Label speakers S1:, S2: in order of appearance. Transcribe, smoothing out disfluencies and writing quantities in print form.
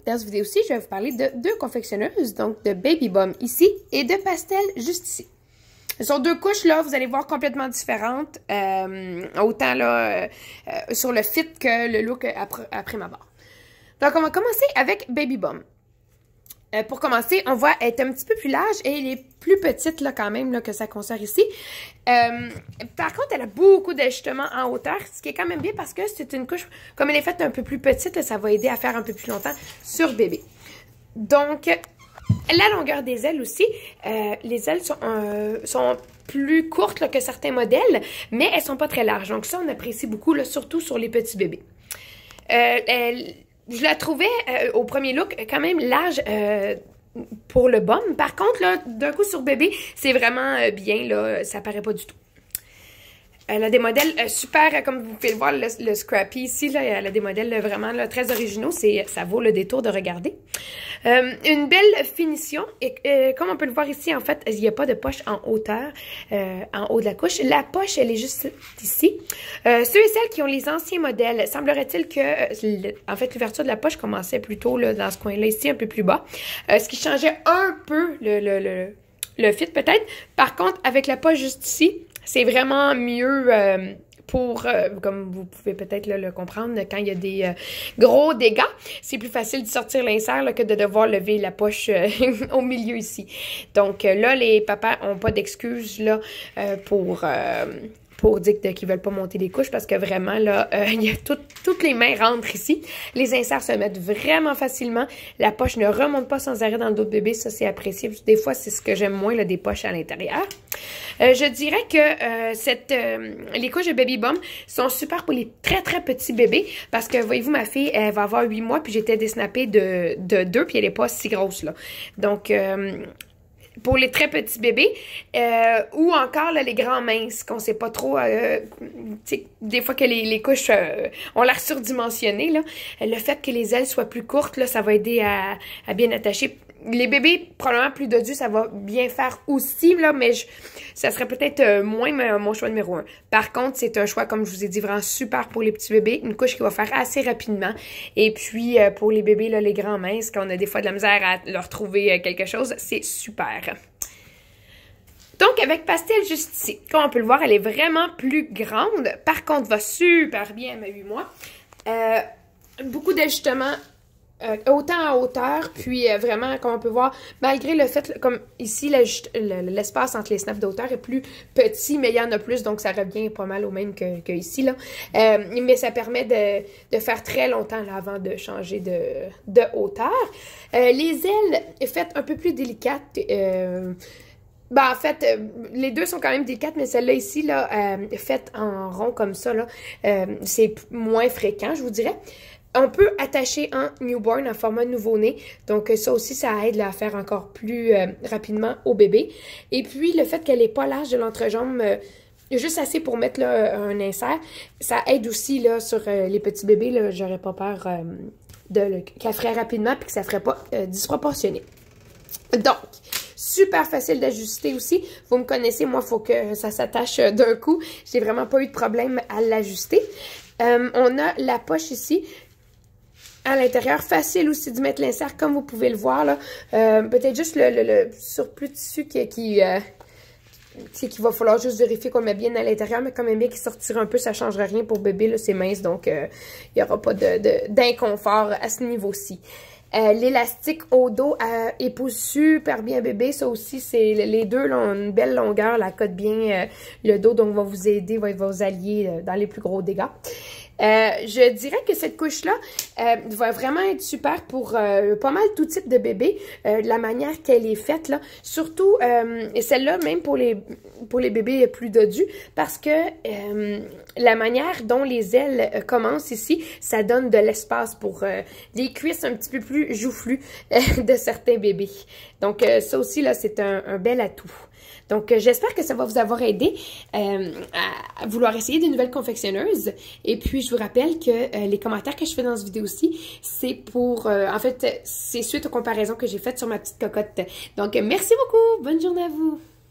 S1: dans cette vidéo-ci, je vais vous parler de deux confectionneuses, donc de Baby Bum ici et de Pastel juste ici. Ce sont deux couches, là, vous allez voir, complètement différentes, autant là sur le fit que le look après ma barre. Donc, on va commencer avec Baby Bum. Pour commencer, on voit être un petit peu plus large et elle est plus petite là quand même là, que sa consoeur ici. Par contre, elle a beaucoup d'ajustements en hauteur, ce qui est quand même bien parce que c'est une couche, comme elle est faite un peu plus petite, là, ça va aider à faire un peu plus longtemps sur bébé. Donc, la longueur des ailes aussi, les ailes sont plus courtes là, que certains modèles, mais elles sont pas très larges. Donc ça, on apprécie beaucoup, là, surtout sur les petits bébés. Je la trouvais au premier look quand même large pour le bum. Par contre, là, d'un coup sur bébé, c'est vraiment bien, là, ça paraît pas du tout. Elle a des modèles super, comme vous pouvez le voir, le Scrappy ici, là, elle a des modèles vraiment là, très originaux, ça vaut le détour de regarder. Une belle finition, et comme on peut le voir ici, en fait, il n'y a pas de poche en hauteur, en haut de la couche. La poche, elle est juste ici. Ceux et celles qui ont les anciens modèles, semblerait-il que, en fait, l'ouverture de la poche commençait plutôt là, dans ce coin-là, ici, un peu plus bas, ce qui changeait un peu le fit peut-être. Par contre, avec la poche juste ici, c'est vraiment mieux pour, comme vous pouvez peut-être le comprendre, quand il y a des gros dégâts, c'est plus facile de sortir l'insert que de devoir lever la poche au milieu ici. Donc là, les papas n'ont pas d'excuses là pour dire qu'ils veulent pas monter les couches parce que vraiment, là, il y a toutes les mains rentrent ici. Les inserts se mettent vraiment facilement. La poche ne remonte pas sans arrêt dans le dos de bébé. Ça, c'est apprécié. Des fois, c'est ce que j'aime moins, là, des poches à l'intérieur. Je dirais que les couches de Baby Bum sont super pour les très, très petits bébés parce que, voyez-vous, ma fille, elle va avoir 8 mois puis j'étais désnappée de 2 puis elle est pas si grosse, là. Donc, pour les très petits bébés, ou encore là, les grands minces, qu'on sait pas trop, des fois que les couches ont l'air surdimensionnées, là, le fait que les ailes soient plus courtes, là, ça va aider à bien attacher. Les bébés, probablement plus dodus, ça va bien faire aussi, là, mais ça serait peut-être moins mon choix numéro 1. Par contre, c'est un choix, comme je vous ai dit, vraiment super pour les petits bébés. Une couche qui va faire assez rapidement. Et puis, pour les bébés, là, les grands minces, quand on a des fois de la misère à leur trouver quelque chose, c'est super. Donc, avec Pastel juste ici, comme on peut le voir, elle est vraiment plus grande. Par contre, va super bien à 8 mois. Beaucoup d'ajustements. Autant en hauteur, puis vraiment, comme on peut voir, malgré le fait, comme ici, l'espace entre les snaps de hauteur est plus petit, mais il y en a plus, donc ça revient pas mal au même que ici, là. Mais ça permet de faire très longtemps là, avant de changer de hauteur. Les ailes, faites un peu plus délicates. En fait, les deux sont quand même délicates, mais celle-là ici, là, faite en rond comme ça, là, c'est moins fréquent, je vous dirais. On peut attacher en newborn, en format nouveau-né. Donc, ça aussi, ça aide là, à faire encore plus rapidement au bébé. Et puis, le fait qu'elle n'est pas large de l'entrejambe, juste assez pour mettre là, un insert, ça aide aussi là, sur les petits bébés. Là, j'aurais pas peur qu'elle ferait rapidement et que ça ferait pas disproportionné. Donc, super facile d'ajuster aussi. Vous me connaissez, moi, il faut que ça s'attache d'un coup. J'ai vraiment pas eu de problème à l'ajuster. On a la poche ici. À l'intérieur, facile aussi de mettre l'insert, comme vous pouvez le voir, là. Peut-être juste le surplus de tissu qu'il va falloir juste vérifier qu'on met bien à l'intérieur, mais quand même bien qu'il sortira un peu, ça ne changera rien pour bébé, là, c'est mince, donc il n'y aura pas d'inconfort à ce niveau-ci. L'élastique au dos épouse super bien bébé. Ça aussi, les deux là, ont une belle longueur, la cote bien le dos, donc va vous aider, va vous allier dans les plus gros dégâts. Je dirais que cette couche-là va vraiment être super pour pas mal tout type de bébé, de la manière qu'elle est faite, là. Surtout, celle-là, même pour les bébés plus dodus, parce que la manière dont les ailes commencent ici, ça donne de l'espace pour les cuisses un petit peu plus joufflues de certains bébés. Donc, ça aussi, là, c'est un bel atout. Donc, j'espère que ça va vous avoir aidé à vouloir essayer des nouvelles confectionneuses. Et puis, je vous rappelle que les commentaires que je fais dans cette vidéo-ci, c'est pour... en fait, c'est suite aux comparaisons que j'ai faites sur ma petite cocotte. Donc, merci beaucoup! Bonne journée à vous!